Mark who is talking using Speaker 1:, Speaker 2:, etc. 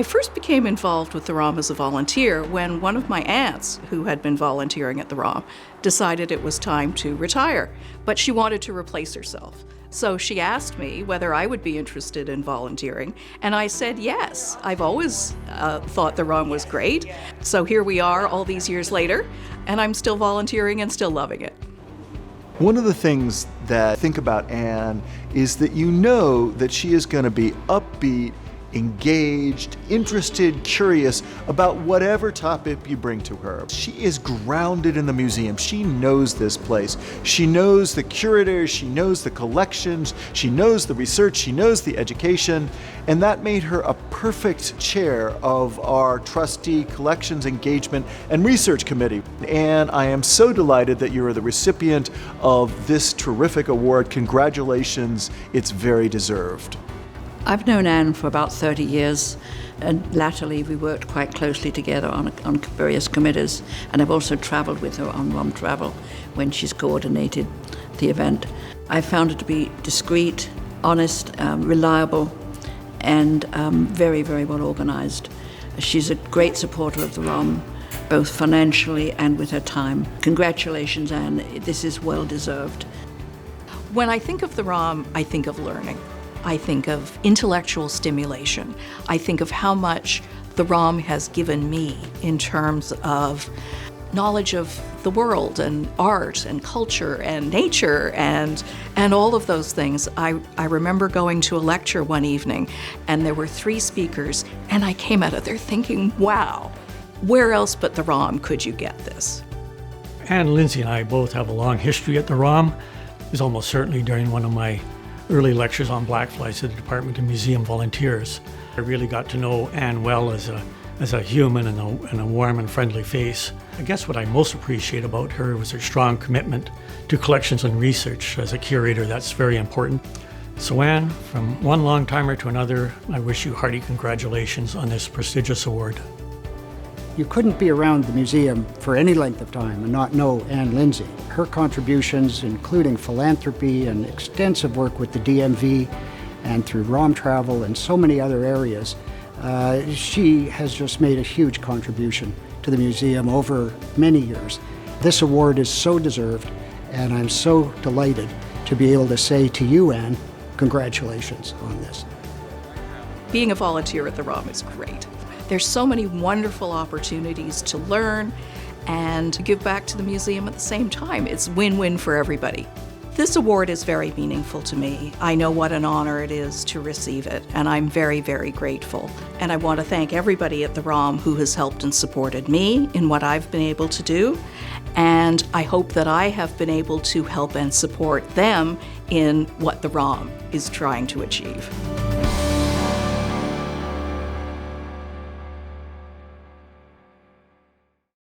Speaker 1: I first became involved with the ROM as a volunteer when one of my aunts, who had been volunteering at the ROM, decided it was time to retire, but she wanted to replace herself. So she asked me whether I would be interested in volunteering, and I said yes. I've always thought the ROM was great, so here we are all these years later, and I'm still volunteering and still loving it.
Speaker 2: One of the things that I think about Anne is that you know that she is going to be upbeat, engaged, interested, curious about whatever topic you bring to her. She is grounded in the museum. She knows this place. She knows the curators, she knows the collections, she knows the research, she knows the education, and that made her a perfect chair of our trustee collections engagement and research committee. And I am so delighted that you are the recipient of this terrific award. Congratulations, it's very deserved.
Speaker 3: I've known Anne for about 30 years, and latterly we worked quite closely together on various committees, and I've also traveled with her on ROM Travel when she's coordinated the event. I found her to be discreet, honest, reliable, and very, very well organized. She's a great supporter of the ROM, both financially and with her time. Congratulations, Anne. This is well deserved.
Speaker 1: When I think of the ROM, I think of learning. I think of intellectual stimulation. I think of how much the ROM has given me in terms of knowledge of the world and art and culture and nature and all of those things. I remember going to a lecture one evening and there were 3 speakers and I came out of there thinking, wow, where else but the ROM could you get this?
Speaker 4: Anne Lindsey and I both have a long history at the ROM. It was almost certainly during one of my early lectures on black flies at the Department of Museum Volunteers. I really got to know Anne well as a human and a warm and friendly face. I guess what I most appreciate about her was her strong commitment to collections and research. As a curator, that's very important. So Anne, from one long-timer to another, I wish you hearty congratulations on this prestigious award.
Speaker 5: You couldn't be around the museum for any length of time and not know Anne Lindsey. Her contributions, including philanthropy and extensive work with the DMV and through ROM Travel and so many other areas, she has just made a huge contribution to the museum over many years. This award is so deserved, and I'm so delighted to be able to say to you, Anne, congratulations on this.
Speaker 1: Being a volunteer at the ROM is great. There's so many wonderful opportunities to learn and to give back to the museum at the same time. It's win-win for everybody. This award is very meaningful to me. I know what an honor it is to receive it, and I'm very, very grateful. And I want to thank everybody at the ROM who has helped and supported me in what I've been able to do, and I hope that I have been able to help and support them in what the ROM is trying to achieve.